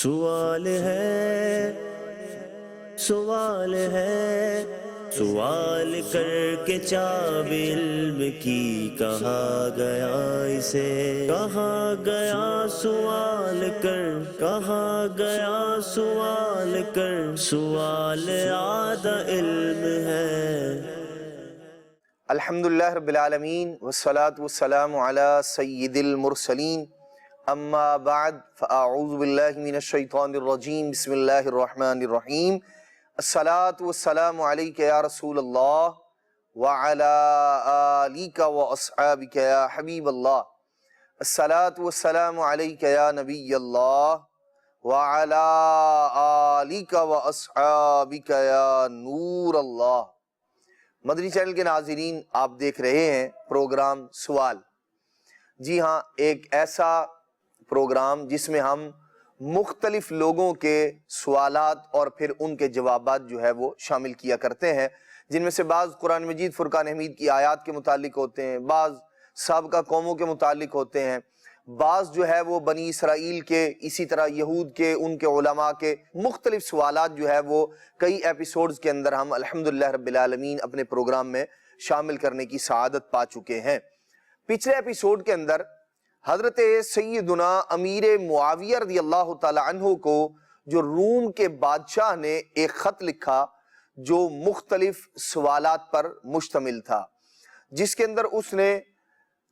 سوال ہے، سوال ہے، سوال کر کے چاب علم کی کہا گیا اسے، کہا گیا سوال کر، کہا گیا سوال کر، سوال آدھا علم ہے۔ الحمدللہ رب العالمین والصلاة والسلام علی سید المرسلین، اما بعد فاعوذ باللہ من الشیطان الرجیم، بسم اللہ الرحمن الرحیم۔ الصلاة والسلام علیک یا رسول اللہ وعلی آلیک واصحابک یا حبیب اللہ۔ الصلاة والسلام علیک یا نبی اللہ وعلی آلیک واصحابک یا نور اللہ۔ مدنی چینل کے ناظرین، آپ دیکھ رہے ہیں پروگرام سوال۔ جی ہاں، ایک ایسا پروگرام جس میں ہم مختلف لوگوں کے سوالات اور پھر ان کے جوابات جو ہے وہ شامل کیا کرتے ہیں، جن میں سے بعض قرآن مجید فرقان حمید کی آیات کے متعلق ہوتے ہیں، بعض سابقہ قوموں کے متعلق ہوتے ہیں، بعض جو ہے وہ بنی اسرائیل کے، اسی طرح یہود کے، ان کے علماء کے مختلف سوالات جو ہے وہ کئی ایپیسوڈز کے اندر ہم الحمدللہ رب العالمین اپنے پروگرام میں شامل کرنے کی سعادت پا چکے ہیں۔ پچھلے ایپیسوڈ کے اندر حضرت سیدنا امیر معاویہ رضی اللہ تعالی عنہ کو جو روم کے بادشاہ نے ایک خط لکھا جو مختلف سوالات پر مشتمل تھا، جس کے اندر اس نے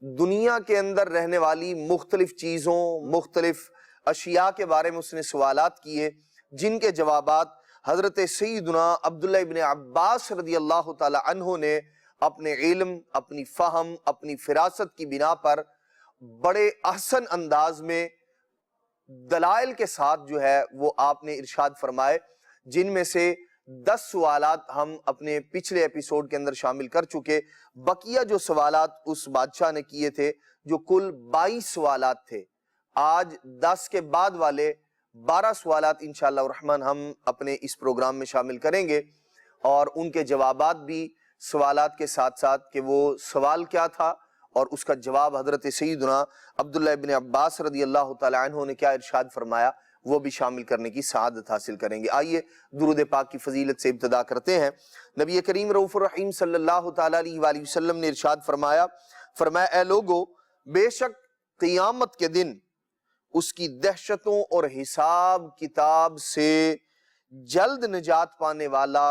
دنیا کے اندر رہنے والی مختلف چیزوں، مختلف اشیاء کے بارے میں اس نے سوالات کیے، جن کے جوابات حضرت سیدنا عبداللہ ابن عباس رضی اللہ تعالی عنہ نے اپنے علم، اپنی فہم، اپنی فراست کی بنا پر بڑے احسن انداز میں دلائل کے ساتھ جو ہے وہ آپ نے ارشاد فرمائے، جن میں سے 10 سوالات ہم اپنے پچھلے ایپیسوڈ کے اندر شامل کر چکے۔ بقیہ جو سوالات اس بادشاہ نے کیے تھے، جو کل 22 سوالات تھے، آج 10 کے بعد والے 12 سوالات انشاءاللہ الرحمن ہم اپنے اس پروگرام میں شامل کریں گے، اور ان کے جوابات بھی سوالات کے ساتھ ساتھ کہ وہ سوال کیا تھا اور اس کا جواب حضرت سیدنا عبداللہ ابن عباس رضی اللہ تعالی عنہ نے کیا ارشاد فرمایا، وہ بھی شامل کرنے کی سعادت حاصل کریں گے۔ آئیے درود پاک کی فضیلت سے ابتدا کرتے ہیں۔ نبی کریم رؤوف الرحیم صلی اللہ تعالی علیہ وآلہ وسلم نے ارشاد فرمایا اے لوگو، بے شک قیامت کے دن اس کی دہشتوں اور حساب کتاب سے جلد نجات پانے والا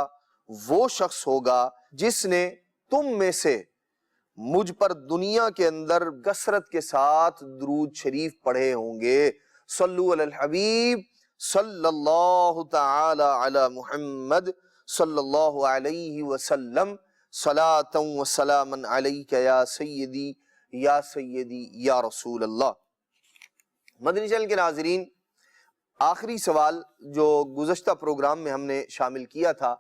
وہ شخص ہوگا جس نے تم میں سے مجھ پر دنیا کے اندر کثرت کے ساتھ درود شریف پڑھے ہوں گے۔ صلو علی الحبیب صلی اللہ تعالی علی محمد صلی اللہ علیہ وسلم، صلاۃ و سلاما علیک یا سیدی یا رسول اللہ۔ مدنی چینل کے ناظرین، آخری سوال جو گزشتہ پروگرام میں ہم نے شامل کیا تھا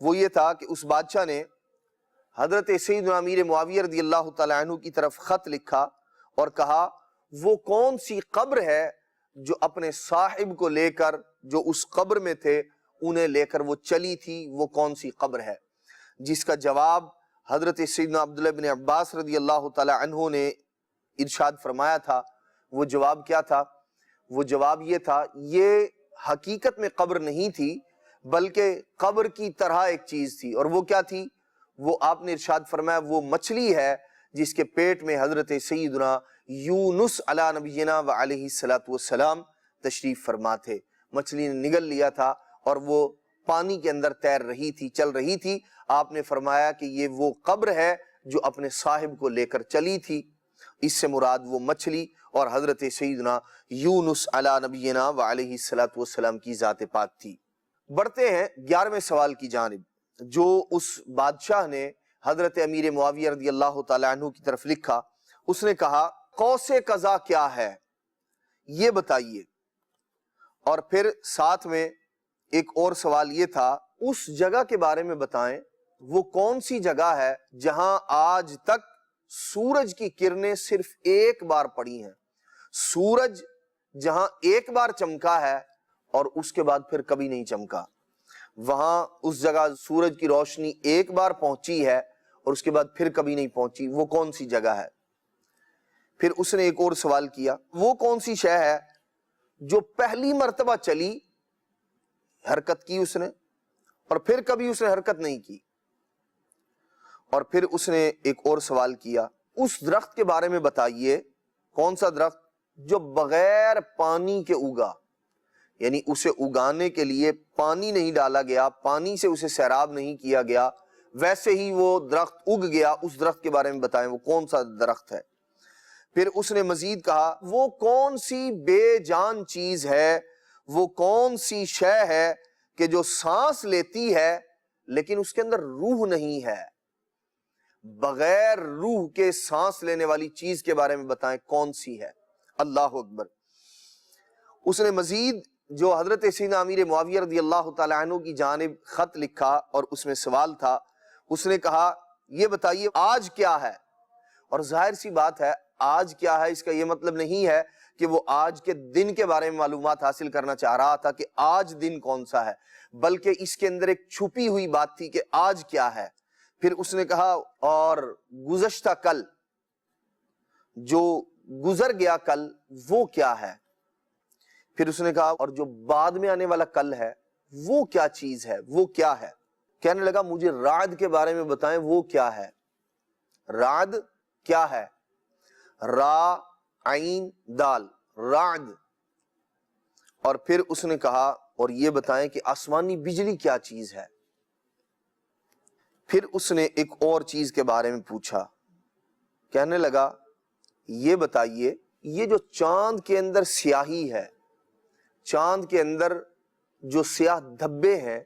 وہ یہ تھا کہ اس بادشاہ نے حضرت سیدنا امیر معاویہ رضی اللہ تعالی عنہ کی طرف خط لکھا اور کہا وہ کون سی قبر ہے جو اپنے صاحب کو لے کر، جو اس قبر میں تھے انہیں لے کر وہ چلی تھی، وہ کون سی قبر ہے؟ جس کا جواب حضرت سیدنا عبداللہ بن عباس رضی اللہ تعالی عنہ نے ارشاد فرمایا تھا۔ وہ جواب کیا تھا؟ وہ جواب یہ تھا، یہ حقیقت میں قبر نہیں تھی بلکہ قبر کی طرح ایک چیز تھی، اور وہ کیا تھی؟ وہ آپ نے ارشاد فرمایا وہ مچھلی ہے جس کے پیٹ میں حضرت سیدنا یونس علی نبینا و علیہ السلام تشریف فرما تھے۔ مچھلی نے نگل لیا تھا اور وہ پانی کے اندر تیر رہی تھی، چل رہی تھی۔ آپ نے فرمایا کہ یہ وہ قبر ہے جو اپنے صاحب کو لے کر چلی تھی۔ اس سے مراد وہ مچھلی اور حضرت سیدنا یونس علی نبینا و علیہ السلام کی ذات پاک تھی۔ بڑھتے ہیں 11ویں سوال کی جانب، جو اس بادشاہ نے حضرت امیر معاویہ رضی اللہ تعالی عنہ کی طرف لکھا۔ اس نے کہا قوس قزح کیا ہے یہ بتائیے، اور پھر ساتھ میں ایک اور سوال یہ تھا اس جگہ کے بارے میں بتائیں، وہ کون سی جگہ ہے جہاں آج تک سورج کی کرنیں صرف ایک بار پڑی ہیں، سورج جہاں ایک بار چمکا ہے اور اس کے بعد پھر کبھی نہیں چمکا، وہاں اس جگہ سورج کی روشنی ایک بار پہنچی ہے اور اس کے بعد پھر کبھی نہیں پہنچی، وہ کون سی جگہ ہے؟ پھر اس نے ایک اور سوال کیا، وہ کون سی شے ہے جو پہلی مرتبہ چلی حرکت کی اس نے، اور پھر کبھی اس نے حرکت نہیں کی، اور پھر اس نے ایک اور سوال کیا، اس درخت کے بارے میں بتائیے، کون سا درخت جو بغیر پانی کے اگا، یعنی اسے اگانے کے لیے پانی نہیں ڈالا گیا، پانی سے اسے سیراب نہیں کیا گیا، ویسے ہی وہ درخت اگ گیا، اس درخت کے بارے میں بتائیں وہ کون سا درخت ہے۔ پھر اس نے مزید کہا وہ کون سی بے جان چیز ہے، وہ کون سی شے ہے کہ جو سانس لیتی ہے لیکن اس کے اندر روح نہیں ہے، بغیر روح کے سانس لینے والی چیز کے بارے میں بتائیں کون سی ہے۔ اللہ اکبر۔ اس نے مزید جو حضرت سیدنا امیر معاویہ رضی اللہ تعالی عنہ کی جانب خط لکھا اور اس میں سوال تھا، اس نے کہا یہ بتائیے آج کیا ہے، اور ظاہر سی بات ہے آج کیا ہے اس کا یہ مطلب نہیں ہے کہ وہ آج کے دن کے بارے میں معلومات حاصل کرنا چاہ رہا تھا کہ آج دن کون سا ہے، بلکہ اس کے اندر ایک چھپی ہوئی بات تھی کہ آج کیا ہے۔ پھر اس نے کہا اور گزشتہ کل، جو گزر گیا کل وہ کیا ہے۔ پھر اس نے کہا اور جو بعد میں آنے والا کل ہے وہ کیا چیز ہے، وہ کیا ہے۔ کہنے لگا مجھے رعد کے بارے میں بتائیں وہ کیا ہے۔ رعد کیا ہے؟ را عین دال، رعد۔ اور پھر اس نے کہا اور یہ بتائیں کہ آسمانی بجلی کیا چیز ہے۔ پھر اس نے ایک اور چیز کے بارے میں پوچھا، کہنے لگا یہ بتائیے یہ جو چاند کے اندر سیاہی ہے، چاند کے اندر جو سیاہ دھبے ہیں،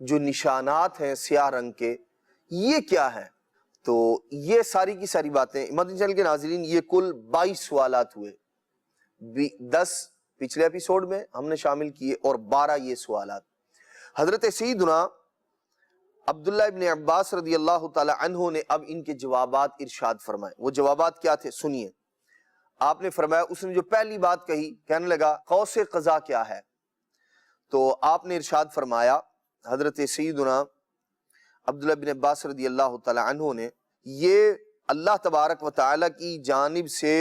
جو نشانات ہیں سیاہ رنگ کے، یہ کیا ہے؟ تو یہ ساری کی ساری باتیں مدنی چینل کے ناظرین، یہ کل 22 سوالات ہوئے، 10 پچھلے ایپیسوڈ میں ہم نے شامل کیے اور 12 یہ سوالات۔ حضرت سیدنا عبداللہ ابن عباس رضی اللہ تعالی عنہ نے اب ان کے جوابات ارشاد فرمائے۔ وہ جوابات کیا تھے سنیے۔ آپ نے فرمایا، اس نے جو پہلی بات کہی، کہنے لگا قوس قزح کیا ہے، تو آپ نے ارشاد فرمایا حضرت سیدنا عبداللہ بن عباس رضی اللہ تعالی عنہ نے، یہ اللہ تبارک و تعالی کی جانب سے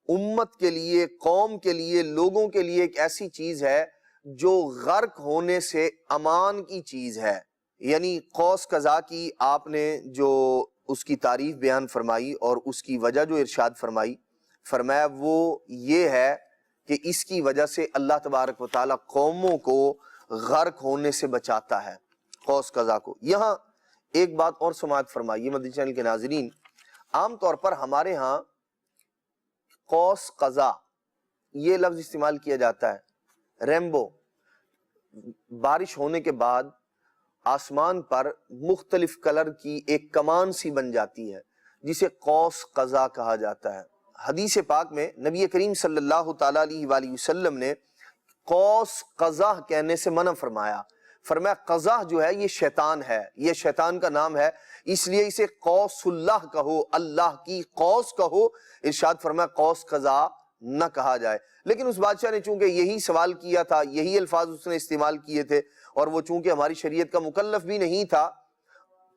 امت کے لیے، قوم کے لیے، لوگوں کے لیے ایک ایسی چیز ہے جو غرق ہونے سے امان کی چیز ہے۔ یعنی قوس قزح کی آپ نے جو اس کی تعریف بیان فرمائی اور اس کی وجہ جو ارشاد فرمائی، فرمایا وہ یہ ہے کہ اس کی وجہ سے اللہ تبارک و تعالی قوموں کو غرق ہونے سے بچاتا ہے، قوس قزح کو۔ یہاں ایک بات اور سماعت فرمائیے مدنی چینل کے ناظرین، عام طور پر ہمارے ہاں قوس قزح یہ لفظ استعمال کیا جاتا ہے، ریمبو، بارش ہونے کے بعد آسمان پر مختلف کلر کی ایک کمان سی بن جاتی ہے جسے قوس قزح کہا جاتا ہے۔ حدیث پاک میں نبی کریم صلی اللہ تعالیٰ علیہ وآلہ وسلم نے قوس قزح کہنے سے منع فرمایا۔ فرمایا قزح جو ہے یہ شیطان ہے، یہ شیطان کا نام ہے، اس لیے اسے قوس اللہ کہو، اللہ کی قوس کہو۔ ارشاد فرمایا قوس قزح نہ کہا جائے۔ لیکن اس بادشاہ نے چونکہ یہی سوال کیا تھا، یہی الفاظ اس نے استعمال کیے تھے، اور وہ چونکہ ہماری شریعت کا مکلف بھی نہیں تھا،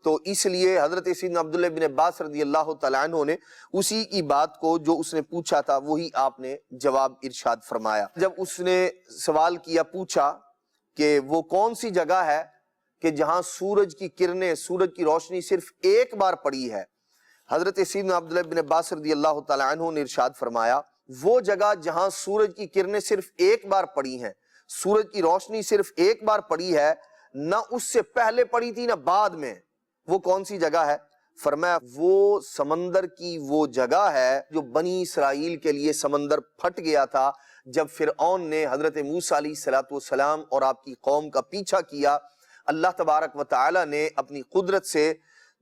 تو اس لیے حضرت سیدنا عبداللہ بن عباس رضی اللہ تعالیٰ عنہ نے اسی کی بات کو جو اس نے پوچھا تھا وہی آپ نے جواب ارشاد فرمایا۔ جب اس نے سوال کیا، پوچھا کہ وہ کون سی جگہ ہے کہ جہاں سورج کی کرنیں، سورج کی روشنی صرف ایک بار پڑی ہے، حضرت سیدنا عبداللہ بن عباس رضی اللہ تعالیٰ عنہ نے ارشاد فرمایا وہ جگہ جہاں سورج کی کرنیں صرف ایک بار پڑی ہیں، سورج کی روشنی صرف ایک بار پڑی ہے، نہ اس سے پہلے پڑی تھی نہ بعد میں، وہ کون سی جگہ ہے؟ فرمایا وہ سمندر کی وہ جگہ ہے جو بنی اسرائیل کے لیے سمندر پھٹ گیا تھا جب فرعون نے حضرت موسیٰ علیہ السلام اور آپ کی قوم کا پیچھا کیا۔ اللہ تبارک و تعالی نے اپنی قدرت سے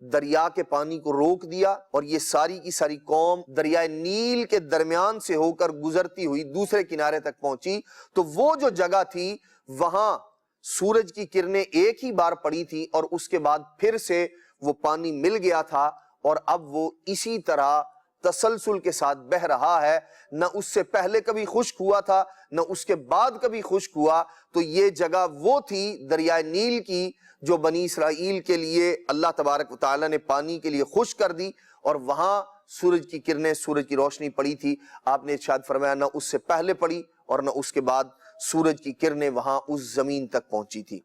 دریا کے پانی کو روک دیا اور یہ ساری کی ساری قوم دریائے نیل کے درمیان سے ہو کر گزرتی ہوئی دوسرے کنارے تک پہنچی۔ تو وہ جو جگہ تھی وہاں سورج کی کرنیں ایک ہی بار پڑی تھی اور اس کے بعد پھر سے وہ پانی مل گیا تھا، اور اب وہ اسی طرح تسلسل کے ساتھ بہ رہا ہے، نہ اس سے پہلے کبھی خشک ہوا تھا نہ اس کے بعد کبھی خشک ہوا۔ تو یہ جگہ وہ تھی دریائے نیل کی جو بنی اسرائیل کے لیے اللہ تبارک و تعالیٰ نے پانی کے لیے خشک کر دی، اور وہاں سورج کی کرنیں، سورج کی روشنی پڑی تھی۔ آپ نے ارشاد فرمایا نہ اس سے پہلے پڑی اور نہ اس کے بعد سورج کی کرنیں وہاں اس زمین تک پہنچی تھی۔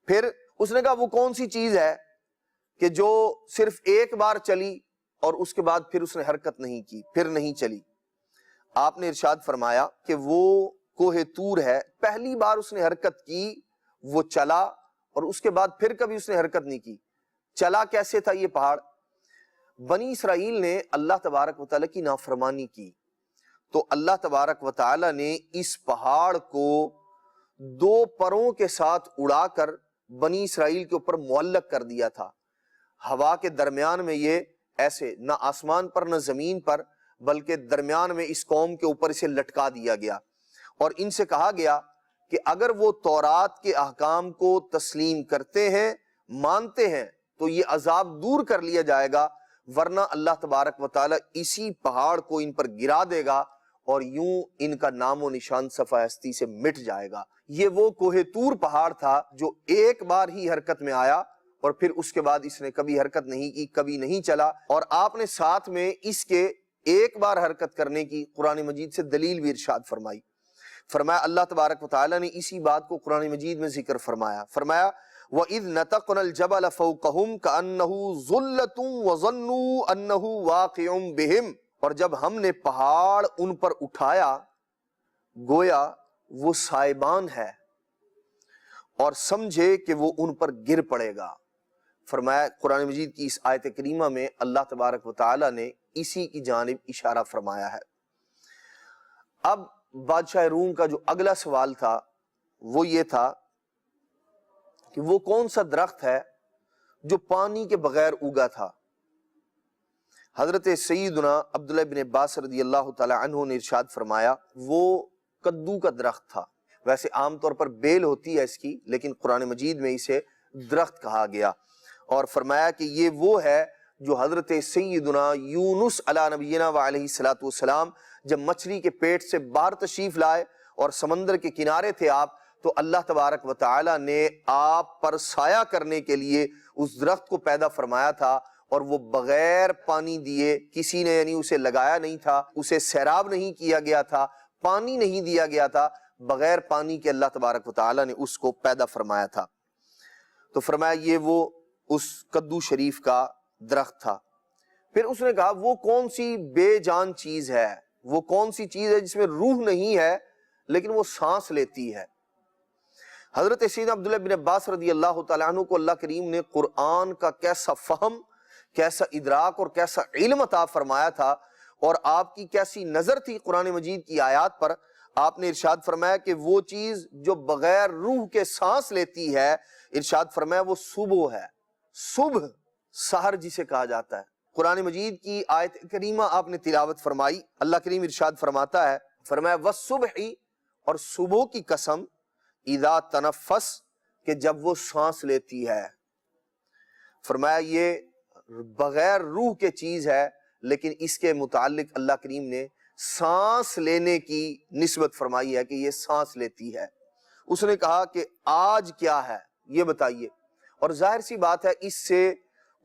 پھر اس نے کہا وہ کون سی چیز ہے کہ جو صرف ایک بار چلی اور اس کے بعد پھر اس نے حرکت نہیں کی، پھر نہیں چلی؟ آپ نے ارشاد فرمایا کہ وہ کوہ طور ہے، پہلی بار اس نے حرکت کی وہ چلا اور اس کے بعد پھر کبھی اس نے حرکت نہیں کی۔ چلا کیسے تھا یہ پہاڑ؟ بنی اسرائیل نے اللہ تبارک و تعالیٰ کی نافرمانی کی تو اللہ تبارک و تعالیٰ نے اس پہاڑ کو دو پروں کے ساتھ اڑا کر بنی اسرائیل کے اوپر معلق کر دیا تھا۔ ہوا کے درمیان میں یہ ایسے نہ آسمان پر نہ زمین پر، بلکہ درمیان میں اس قوم کے اوپر اسے لٹکا دیا گیا اور ان سے کہا گیا کہ اگر وہ تورات کے احکام کو تسلیم کرتے ہیں، مانتے ہیں، تو یہ عذاب دور کر لیا جائے گا، ورنہ اللہ تبارک و تعالیٰ اسی پہاڑ کو ان پر گرا دے گا اور یوں ان کا نام و نشان صفحہ ہستی سے مٹ جائے گا۔ یہ وہ کوہ طور پہاڑ تھا جو ایک بار ہی حرکت میں آیا اور پھر اس کے بعد اس نے کبھی حرکت نہیں کی، کبھی نہیں چلا، اور آپ نے ساتھ میں اس کے ایک بار حرکت کرنے کی قرآن مجید سے دلیل بھی ارشاد فرمائی۔ فرمایا اللہ تبارک و تعالیٰ نے اسی بات کو قرآن مجید میں ذکر فرمایا، فرمایا وَإِذْ نَتَقْنَا الْجَبَلَ فَوْقَهُمْ كَأَنَّهُ ظُلَّةٌ وَظَنُّوا أَنَّهُ وَاقِعٌ بِهِمْ، اور جب ہم نے پہاڑ ان پر اٹھایا گویا وہ سائبان ہے اور سمجھے کہ وہ ان پر گر پڑے گا۔ فرمایا قرآن مجید کی اس آیت کریمہ میں اللہ تبارک و تعالیٰ نے اسی کی جانب اشارہ فرمایا ہے۔ اب بادشاہ روم کا جو اگلا سوال تھا وہ یہ تھا کہ وہ کون سا درخت ہے جو پانی کے بغیر اگا تھا؟ حضرت سیدنا عبداللہ بن عباس رضی اللہ تعالی عنہ نے ارشاد فرمایا وہ کدو کا درخت تھا۔ ویسے عام طور پر بیل ہوتی ہے اس کی، لیکن قرآن مجید میں اسے درخت کہا گیا، اور فرمایا کہ یہ وہ ہے جو حضرت سیدنا یونس علی نبینا وعلیہ الصلوۃ والسلام جب مچھلی کے پیٹ سے باہر تشریف لائے اور سمندر کے کنارے تھے آپ، تو اللہ تبارک و تعالیٰ نے آپ پر سایہ کرنے کے لیے اس درخت کو پیدا فرمایا تھا، اور وہ بغیر پانی دیے، کسی نے یعنی اسے لگایا نہیں تھا، اسے سیراب نہیں کیا گیا تھا، پانی نہیں دیا گیا تھا، بغیر پانی کے اللہ تبارک و تعالیٰ نے اس کو پیدا فرمایا تھا۔ تو فرمایا یہ وہ اس کدو شریف کا درخت تھا۔ پھر اس نے کہا وہ کون سی بے جان چیز ہے، وہ کون سی چیز ہے جس میں روح نہیں ہے لیکن وہ سانس لیتی ہے؟ حضرت سیدنا عبداللہ بن عباس رضی اللہ تعالیٰ عنہ کو اللہ کریم نے قرآن کا کیسا فہم، کیسا ادراک اور کیسا علم عطا فرمایا تھا، اور آپ کی کیسی نظر تھی قرآن مجید کی آیات پر۔ آپ نے ارشاد فرمایا کہ وہ چیز جو بغیر روح کے سانس لیتی ہے، ارشاد فرمایا وہ صبح ہے، صبح، سحر جسے کہا جاتا ہے۔ قرآن مجید کی آیت کریمہ آپ نے تلاوت فرمائی، اللہ کریم ارشاد فرماتا ہے، فرمایا وَالصُّبْحِ، اور صبح کی قسم، اذا تنفس، کہ جب وہ سانس لیتی ہے۔ فرمایا یہ بغیر روح کے چیز ہے، لیکن اس کے متعلق اللہ کریم نے سانس لینے کی نسبت فرمائی ہے کہ یہ سانس لیتی ہے۔ اس نے کہا کہ آج کیا ہے یہ بتائیے، اور ظاہر سی بات ہے اس سے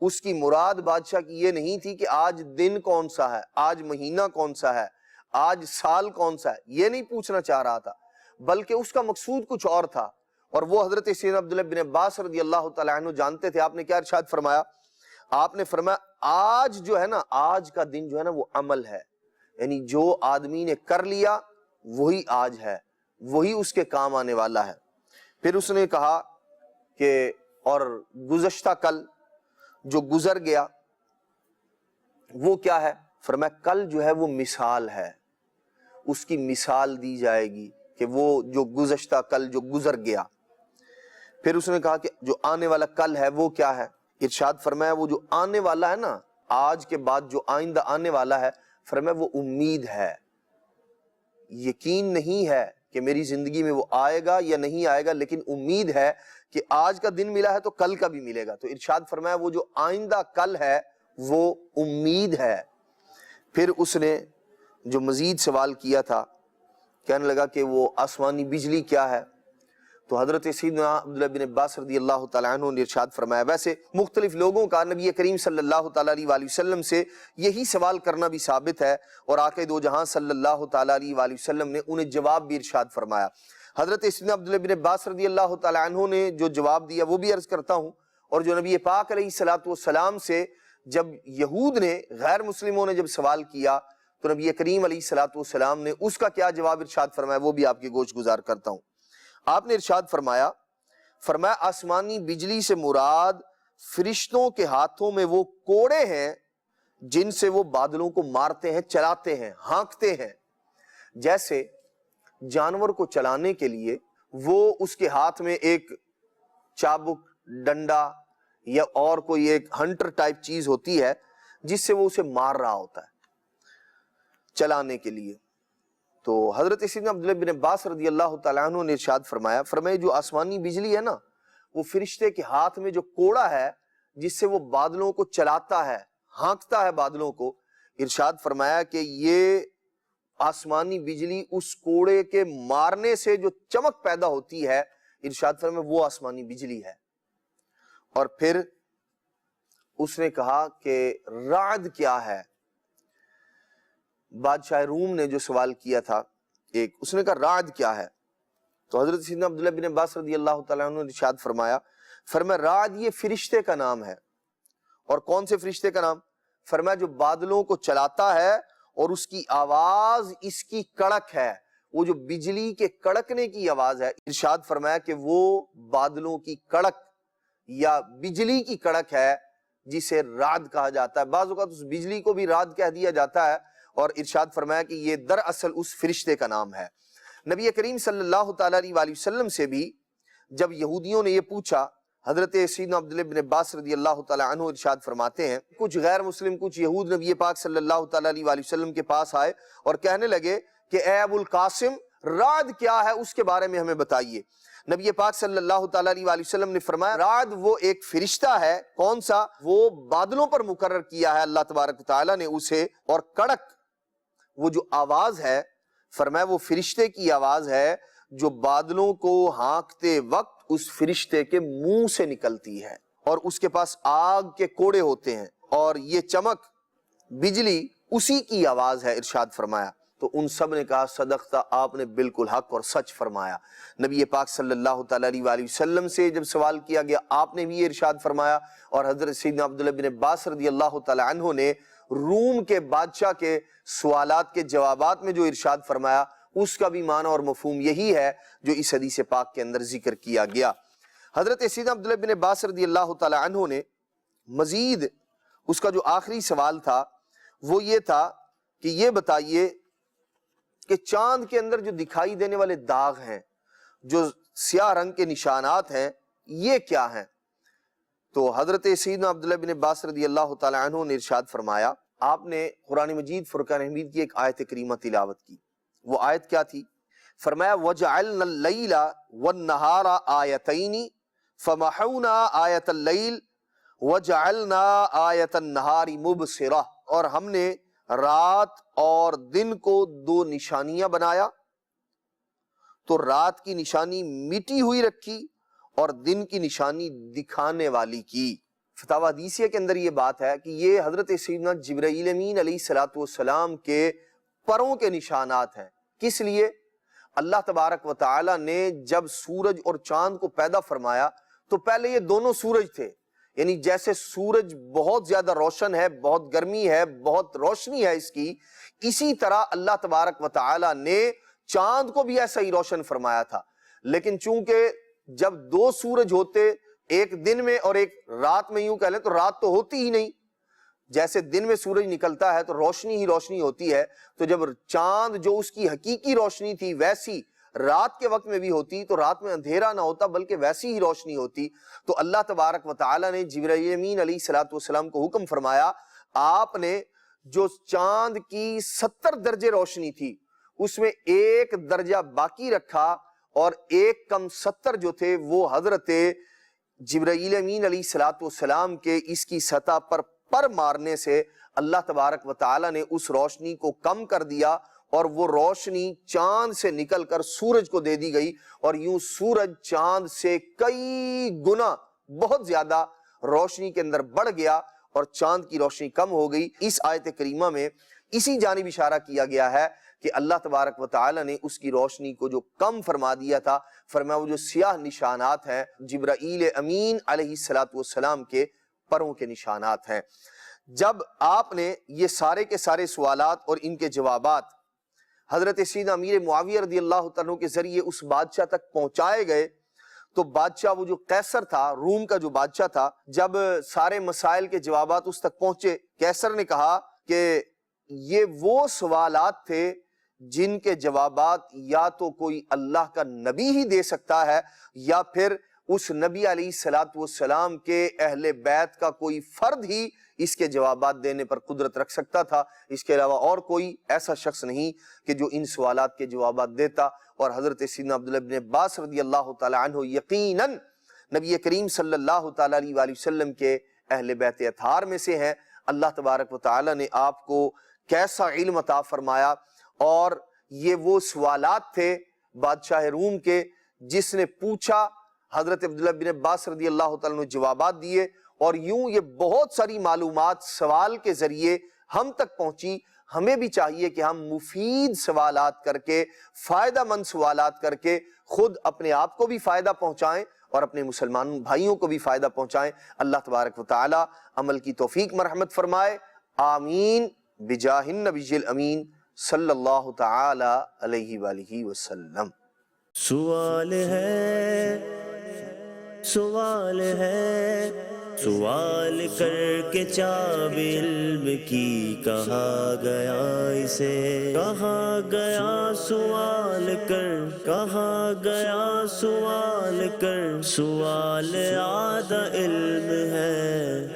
اس کی مراد بادشاہ کی یہ نہیں تھی کہ آج دن کون سا ہے، آج مہینہ کون سا ہے، آج سال کون سا ہے، یہ نہیں پوچھنا چاہ رہا تھا، بلکہ اس کا مقصود کچھ اور تھا، اور وہ حضرت سیدنا عبداللہ بن عباس رضی اللہ تعالیٰ عنہ جانتے تھے۔ آپ نے کیا ارشاد فرمایا؟ آپ نے فرمایا آج جو ہے نا، آج کا دن جو ہے نا وہ عمل ہے، یعنی جو آدمی نے کر لیا وہی آج ہے، وہی اس کے کام آنے والا ہے۔ پھر اس نے کہا کہ اور گزشتہ کل جو گزر گیا وہ کیا ہے؟ فرمایا کل جو ہے وہ مثال ہے، اس کی مثال دی جائے گی کہ وہ جو گزشتہ کل جو گزر گیا۔ پھر اس نے کہا کہ جو آنے والا کل ہے وہ کیا ہے؟ ارشاد فرمایا وہ جو آنے والا ہے نا، آج کے بعد جو آئندہ آنے والا ہے، فرمایا وہ امید ہے، یقین نہیں ہے کہ میری زندگی میں وہ آئے گا یا نہیں آئے گا، لیکن امید ہے کہ آج کا دن ملا ہے تو کل کا بھی ملے گا۔ تو ارشاد فرمایا وہ جو آئندہ کل ہے وہ امید ہے۔ پھر اس نے جو مزید سوال کیا تھا، کہنے لگا کہ وہ آسمانی بجلی کیا ہے؟ تو حضرت سیدنا عبداللہ بن عباس رضی اللہ تعالیٰ عنہ نے ارشاد فرمایا، ویسے مختلف لوگوں کا نبی کریم صلی اللہ تعالیٰ علیہ وآلہ وسلم سے یہی سوال کرنا بھی ثابت ہے، اور آقا دو جہاں صلی اللہ تعالیٰ علیہ وآلہ وسلم نے انہیں جواب بھی ارشاد فرمایا۔ حضرت سیدنا عبداللہ بن عباس رضی اللہ تعالی عنہ نے جو جواب دیا وہ بھی عرض کرتا ہوں، اور جو نبی پاک علیہ الصلوۃ والسلام سے جب یہود نے، غیر مسلموں نے جب سوال کیا تو نبی کریم علیہ الصلوۃ والسلام نے اس کا کیا جواب ارشاد فرمایا وہ بھی آپ کی گوش گزار کرتا ہوں۔ آپ نے ارشاد فرمایا آسمانی بجلی سے مراد فرشتوں کے ہاتھوں میں وہ کوڑے ہیں جن سے وہ بادلوں کو مارتے ہیں، چلاتے ہیں، ہانکتے ہیں۔ جیسے جانور کو چلانے کے لیے وہ اس کے ہاتھ میں ایک چابک، ڈنڈا یا اور کوئی ایک ہنٹر ٹائپ چیز ہوتی ہے جس سے وہ اسے مار رہا ہوتا ہے چلانے کے لیے۔ تو حضرت سیدنا عبداللہ بن عباس رضی اللہ تعالیٰ عنہ نے ارشاد فرمایا جو آسمانی بجلی ہے نا، وہ فرشتے کے ہاتھ میں جو کوڑا ہے جس سے وہ بادلوں کو چلاتا ہے، ہانکتا ہے بادلوں کو، ارشاد فرمایا کہ یہ آسمانی بجلی اس کوڑے کے مارنے سے جو چمک پیدا ہوتی ہے، ارشاد فرمایا وہ آسمانی بجلی ہے۔ اور پھر اس نے کہا کہ رعد کیا ہے؟ بادشاہ روم نے جو سوال کیا تھا اس نے کہا رعد کیا ہے؟ تو حضرت سیدنا عبداللہ بن عباس رضی اللہ تعالیٰ عنہ نے ارشاد فرمایا رعد یہ فرشتے کا نام ہے۔ اور کون سے فرشتے کا نام؟ فرمایا جو بادلوں کو چلاتا ہے اور اس کی آواز اس کی کڑک ہے، وہ جو بجلی کے کڑکنے کی آواز ہے، ارشاد فرمایا کہ وہ بادلوں کی کڑک یا بجلی کی کڑک ہے جسے رعد کہا جاتا ہے۔ بعض اوقات اس بجلی کو بھی رعد کہہ دیا جاتا ہے، اور ارشاد فرمایا کہ یہ دراصل اس فرشتے کا نام ہے۔ نبی کریم صلی اللہ تعالیٰ علیہ وآلہ وسلم سے بھی جب یہودیوں نے یہ پوچھا، حضرت سیدنا عبداللہ بن عباس رضی اللہ تعالیٰ عنہ ارشاد فرماتے ہیں کچھ غیر مسلم، کچھ یہود نبی پاک صلی اللہ تعالیٰ علیہ وآلہ وسلم کے پاس آئے اور کہنے لگے کہ اے ابو القاسم، رعد کیا ہے اس کے بارے میں ہمیں بتائیے۔ نبی پاک صلی اللہ تعالیٰ علیہ وآلہ وسلم نے فرمایا رعد وہ ایک فرشتہ ہے، کون سا؟ وہ بادلوں پر مقرر کیا ہے اللہ تبارک تعالیٰ نے اسے، اور کڑک وہ جو آواز ہے، فرمایا وہ فرشتے کی آواز ہے جو بادلوں کو ہانکتے وقت اس فرشتے کے منہ سے نکلتی ہے، اور اس کے پاس آگ کے کوڑے ہوتے ہیں، اور یہ چمک بجلی اسی کی آواز ہے، ارشاد فرمایا۔ تو ان سب نے کہا صدقتا، آپ نے بالکل حق اور سچ فرمایا۔ نبی پاک صلی اللہ تعالیٰ علیہ وآلہ وسلم سے جب سوال کیا گیا آپ نے بھی یہ ارشاد فرمایا، اور حضرت سیدنا عبداللہ بن عباس رضی اللہ تعالیٰ عنہ نے روم کے بادشاہ کے سوالات کے جوابات میں جو ارشاد فرمایا اس کا بھی معنی اور مفہوم یہی ہے جو اس حدیث پاک کے اندر ذکر کیا گیا۔ حضرت سیدنا عبداللہ بن عباس رضی اللہ تعالیٰ عنہ نے مزید اس کا جو آخری سوال تھا وہ یہ تھا کہ یہ بتائیے کہ چاند کے اندر جو دکھائی دینے والے داغ ہیں، جو سیاہ رنگ کے نشانات ہیں، یہ کیا ہیں؟ تو حضرت سیدنا عبداللہ بن عباس رضی اللہ تعالیٰ عنہ نے ارشاد فرمایا، آپ نے قرآن مجید فرقان حمید کی ایک آیت کریمہ تلاوت کی۔ وہ آیت کیا تھی؟ فرمایا وَجَعَلْنَا اللَّيْلَ وَالنَّهَارَ آیَتَيْنِ فَمَحَوْنَا آیَةَ اللَّيْلِ وَجَعَلْنَا آیَةَ النَّهَارِ مُبْصِرَةً، اور ہم نے رات اور دن کو دو نشانیاں بنایا، تو رات کی نشانی مٹی ہوئی رکھی اور دن کی نشانی دکھانے والی کی۔ فتاوی حدیثیہ کے اندر یہ بات ہے کہ یہ حضرت سیدنا جبرائیل امین علیہ السلام کے پروں کے نشانات ہیں۔ کس لیے؟ اللہ تبارک و تعالی نے جب سورج اور چاند کو پیدا فرمایا تو پہلے یہ دونوں سورج تھے، یعنی جیسے سورج بہت زیادہ روشن ہے، بہت گرمی ہے، بہت روشنی ہے اس کی، اسی طرح اللہ تبارک و تعالی نے چاند کو بھی ایسا ہی روشن فرمایا تھا۔ لیکن چونکہ جب دو سورج ہوتے، ایک دن میں اور ایک رات میں، یوں کہہ لیں تو رات تو ہوتی ہی نہیں، جیسے دن میں سورج نکلتا ہے تو روشنی ہی روشنی ہوتی ہے، تو جب چاند جو اس کی حقیقی روشنی تھی ویسی رات کے وقت میں بھی ہوتی تو رات میں اندھیرا نہ ہوتا بلکہ ویسی ہی روشنی ہوتی۔ تو اللہ تبارک و تعالی نے جبرائیل امین علیہ السلام کو حکم فرمایا، آپ نے جو چاند کی 70 درجے روشنی تھی اس میں 1 درجہ باقی رکھا، اور 1 کم 70 جو تھے وہ حضرت جبرائیل امین علیہ السلام کے اس کی سطح پر مارنے سے اللہ تبارک و تعالی نے اس روشنی کو کم کر دیا، اور وہ روشنی چاند سے نکل کر سورج کو دے دی گئی، اور یوں سورج چاند سے کئی گنا بہت زیادہ روشنی کے اندر بڑھ گیا اور چاند کی روشنی کم ہو گئی۔ اس آیت کریمہ میں اسی جانب اشارہ کیا گیا ہے کہ اللہ تبارک و تعالی نے اس کی روشنی کو جو کم فرما دیا تھا، فرمایا وہ جو سیاہ نشانات ہیں جبرائیل امین علیہ السلام کے پروں کے نشانات ہیں۔ جب آپ نے یہ سارے کے سارے سوالات اور ان کے جوابات حضرت سیدنا امیر معاویہ رضی اللہ تعالیٰ عنہ کے ذریعے اس بادشاہ تک پہنچائے گئے تو بادشاہ وہ جو قیصر تھا، روم کا جو بادشاہ تھا، جب سارے مسائل کے جوابات اس تک پہنچے، قیصر نے کہا کہ یہ وہ سوالات تھے جن کے جوابات یا تو کوئی اللہ کا نبی ہی دے سکتا ہے یا پھر اس نبی علیہ السلام کے اہل بیت کا کوئی فرد ہی اس کے جوابات دینے پر قدرت رکھ سکتا تھا، اس کے علاوہ اور کوئی ایسا شخص نہیں کہ جو ان سوالات کے جوابات دیتا۔ اور حضرت سیدنا عبداللہ بن عباس رضی اللہ تعالی عنہ یقیناً نبی کریم صلی اللہ تعالی علیہ وآلہ وسلم کے اہل بیت اطہار میں سے ہیں۔ اللہ تبارک و تعالی نے آپ کو کیسا علم عطا فرمایا، اور یہ وہ سوالات تھے بادشاہ روم کے جس نے پوچھا، حضرت عبداللہ بن عباس رضی اللہ تعالیٰ نے جوابات دیے، اور یوں یہ بہت ساری معلومات سوال کے ذریعے ہم تک پہنچی۔ ہمیں بھی چاہیے کہ ہم مفید سوالات کر کے، فائدہ مند سوالات کر کے خود اپنے آپ کو بھی فائدہ پہنچائیں اور اپنے مسلمان بھائیوں کو بھی فائدہ پہنچائیں۔ اللہ تبارک و تعالی عمل کی توفیق مرحمت فرمائے، آمین بجاہ النبی الامین صلی اللہ تعالی علیہ وآلہ وسلم۔ سوال ہے، سوال ہے، سوال کر کے چاب علم کی کہا گیا اسے، کہا گیا سوال کر، کہا گیا سوال کر، سوال آدھا علم ہے۔